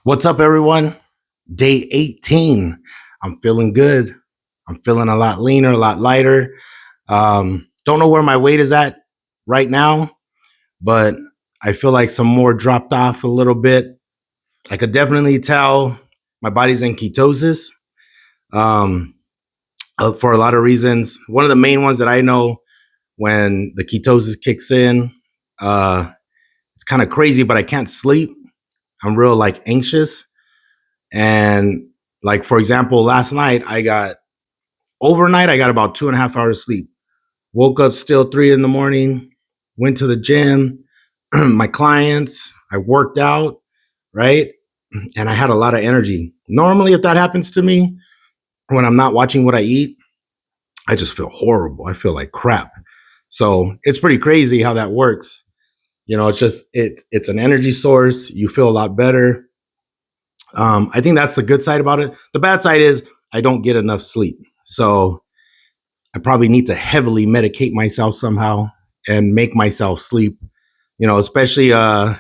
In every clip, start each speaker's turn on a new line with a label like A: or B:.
A: What's up, everyone? Day 18. I'm feeling good. I'm feeling a lot leaner, a lot lighter. Don't know where my weight is at right now, but I feel like some more dropped off a little bit. I could definitely tell my body's in ketosis um, for a lot of reasons. One of the main ones that I know when the ketosis kicks in, uh, it's kind of crazy, but I can't sleep. I'm real like anxious. And like, for example, last night overnight, I got about 2.5 hours sleep. Woke up still 3 in the morning, went to the gym, my clients, I worked out, right? And I had a lot of energy. Normally, if that happens to me when I'm not watching what I eat, I just feel horrible. I feel like crap. So it's pretty crazy how that works. It's an energy source. You feel a lot better. I think that's the good side about it. The bad side is I don't get enough sleep. So I probably need to heavily medicate myself somehow and make myself sleep. Especially I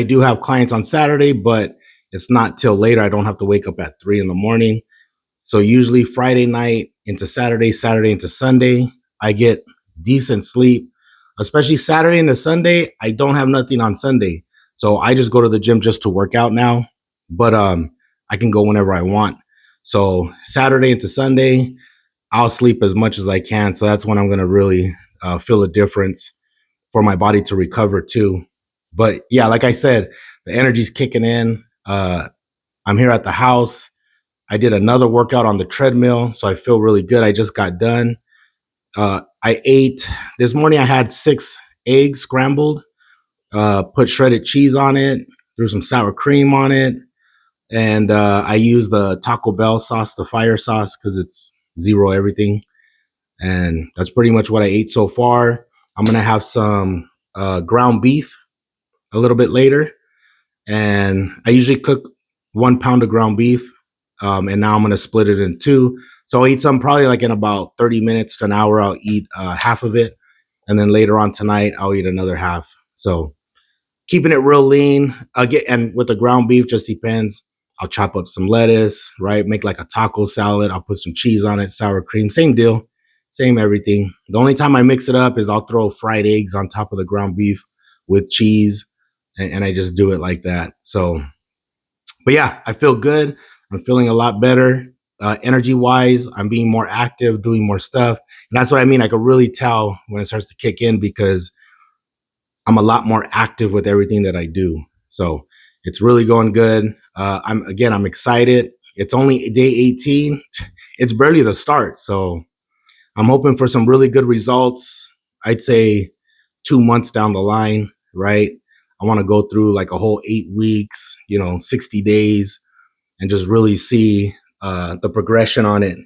A: do have clients on Saturday, but it's not till later. I don't have to wake up at 3 in the morning. So usually Friday night into Saturday, Saturday into Sunday, I get decent sleep. Especially Saturday into Sunday, I don't have nothing on Sunday. So I just go to the gym just to work out now. But I can go whenever I want. So Saturday into Sunday, I'll sleep as much as I can. So that's when I'm going to really feel a difference for my body to recover too. But yeah, like I said, the energy's kicking in. I'm here at the house. I did another workout on the treadmill, so I feel really good. I just got done. I ate this morning. I had 6 eggs scrambled, put shredded cheese on it, threw some sour cream on it, and I used the Taco Bell sauce, the fire sauce, because it's zero everything. And that's pretty much what I ate so far. I'm gonna have some ground beef a little bit later, and I usually cook 1 pound of ground beef, and now I'm gonna split it in two. So I'll eat some probably like in about 30 minutes to an hour. I'll eat half of it, and then later on tonight I'll eat another half. So keeping it real lean. Again, and with the ground beef, just depends. I'll chop up some lettuce, right? Make like a taco salad. I'll put some cheese on it, sour cream, same deal, same everything. The only time I mix it up is I'll throw fried eggs on top of the ground beef with cheese, and I just do it like that. So, but yeah, I feel good. I'm feeling a lot better. Energy wise, I'm being more active, doing more stuff. And that's what I mean. I could really tell when it starts to kick in because I'm a lot more active with everything that I do. So it's really going good. I'm excited. It's only day 18. It's barely the start. So I'm hoping for some really good results. I'd say 2 months down the line, right? I want to go through like a whole 8 weeks, 60 days, and just really see the progression on it.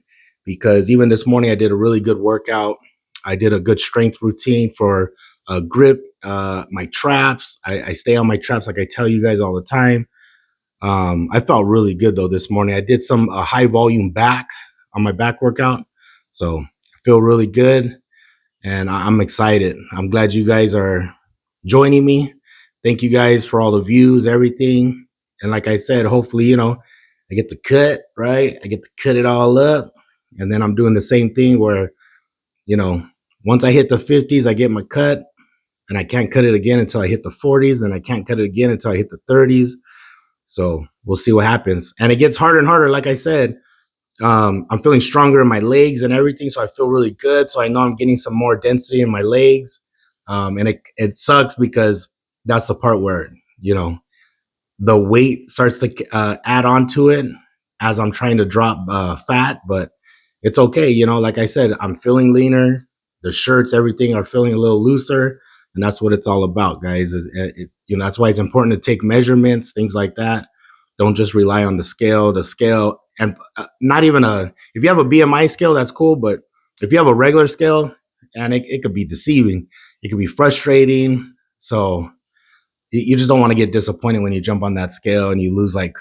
A: Because even this morning, I did a really good workout. I did a good strength routine for grip, my traps. I stay on my traps like I tell you guys all the time. I felt really good though this morning. I did some high volume back on my back workout. So I feel really good and I'm excited. I'm glad you guys are joining me. Thank you guys for all the views, everything. And like I said, hopefully, I get to cut, right? I get to cut it all up. And then I'm doing the same thing where, you know, once I hit the 50s, I get my cut and I can't cut it again until I hit the 40s. And I can't cut it again until I hit the 30s. So we'll see what happens. And it gets harder and harder. Like I said, I'm feeling stronger in my legs and everything. So I feel really good. So I know I'm getting some more density in my legs. And it sucks because that's the part where, the weight starts to add on to it as I'm trying to drop fat, but it's okay. Like I said, I'm feeling leaner. The shirts, everything are feeling a little looser. And that's what it's all about, guys. That's why it's important to take measurements, things like that. Don't just rely on the scale. The scale, and not even if you have a BMI scale, that's cool. But if you have a regular scale, and it could be deceiving, it could be frustrating. So you just don't want to get disappointed when you jump on that scale and you lose like,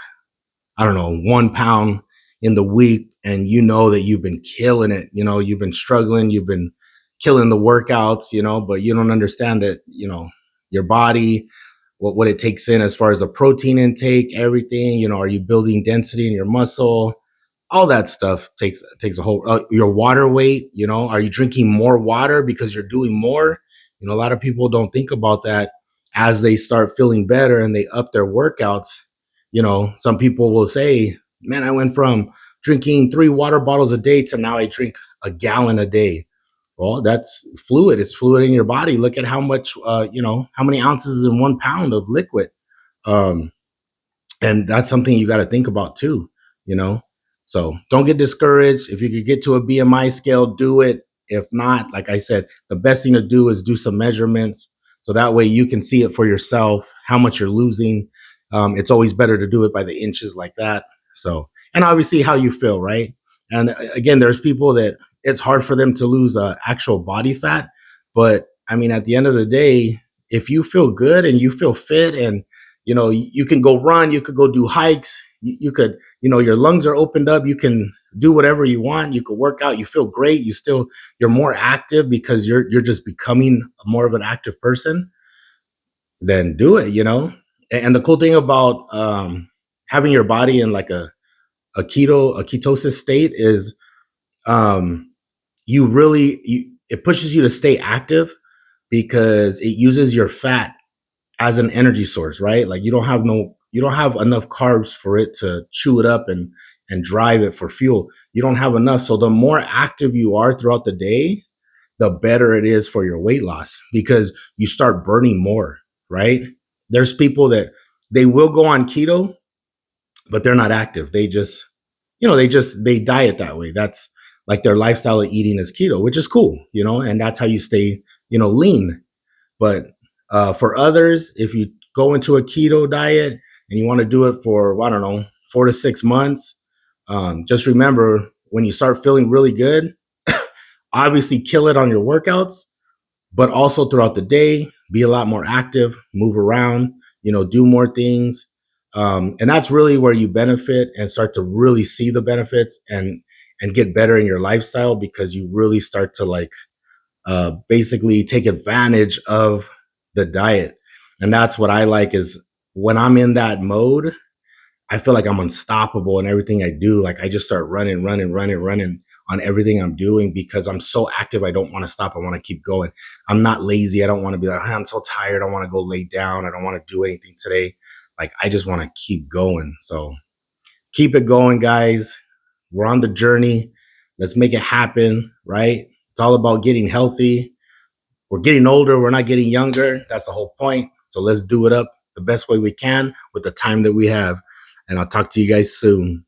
A: I don't know, 1 pound in the week. And you know that you've been killing it. You've been struggling. You've been killing the workouts, but you don't understand that, your body, what it takes in as far as the protein intake, everything. Are you building density in your muscle? All that stuff takes a whole your water weight. Are you drinking more water because you're doing more? A lot of people don't think about that as they start feeling better and they up their workouts. Some people will say, man, I went from drinking 3 water bottles a day to now I drink a gallon a day. Well, that's fluid. It's fluid in your body. Look at how much, how many ounces is in 1 pound of liquid. Um, and that's something you got to think about too, you know? So don't get discouraged. If you could get to a BMI scale, do it. If not, like I said, the best thing to do is do some measurements. So that way you can see it for yourself, how much you're losing. It's always better to do it by the inches like that. So, and obviously how you feel, right? And again, there's people that it's hard for them to lose actual body fat. But I mean, at the end of the day, if you feel good and you feel fit and you can go run, you could go do hikes, you could, your lungs are opened up, you can do whatever you want, you could work out, you feel great, you're more active because you're just becoming more of an active person. Then do it. And the cool thing about having your body in like a ketosis state is um it pushes you to stay active because it uses your fat as an energy source, right? Like you don't have enough carbs for it to chew it up and drive it for fuel. You don't have enough. So the more active you are throughout the day, the better it is for your weight loss because you start burning more, right? There's people that they will go on keto, but they're not active. They diet that way. That's like their lifestyle of eating is keto, which is cool, and that's how you stay, lean. But for others, if you go into a keto diet and you want to do it for, I don't know, 4 to 6 months, just remember when you start feeling really good, obviously kill it on your workouts, but also throughout the day, be a lot more active, move around, do more things. And that's really where you benefit and start to really see the benefits and get better in your lifestyle because you really start to like basically take advantage of the diet. And that's what I like is when I'm in that mode, I feel like I'm unstoppable in everything I do. Like I just start running, running, running, running on everything I'm doing because I'm so active. I don't want to stop. I want to keep going. I'm not lazy. I don't want to be like, "Hey, I'm so tired. I want to go lay down. I don't want to do anything today." Like I just want to keep going. So keep it going, guys. We're on the journey. Let's make it happen, right? It's all about getting healthy. We're getting older. We're not getting younger. That's the whole point. So let's do it up the best way we can with the time that we have. And I'll talk to you guys soon.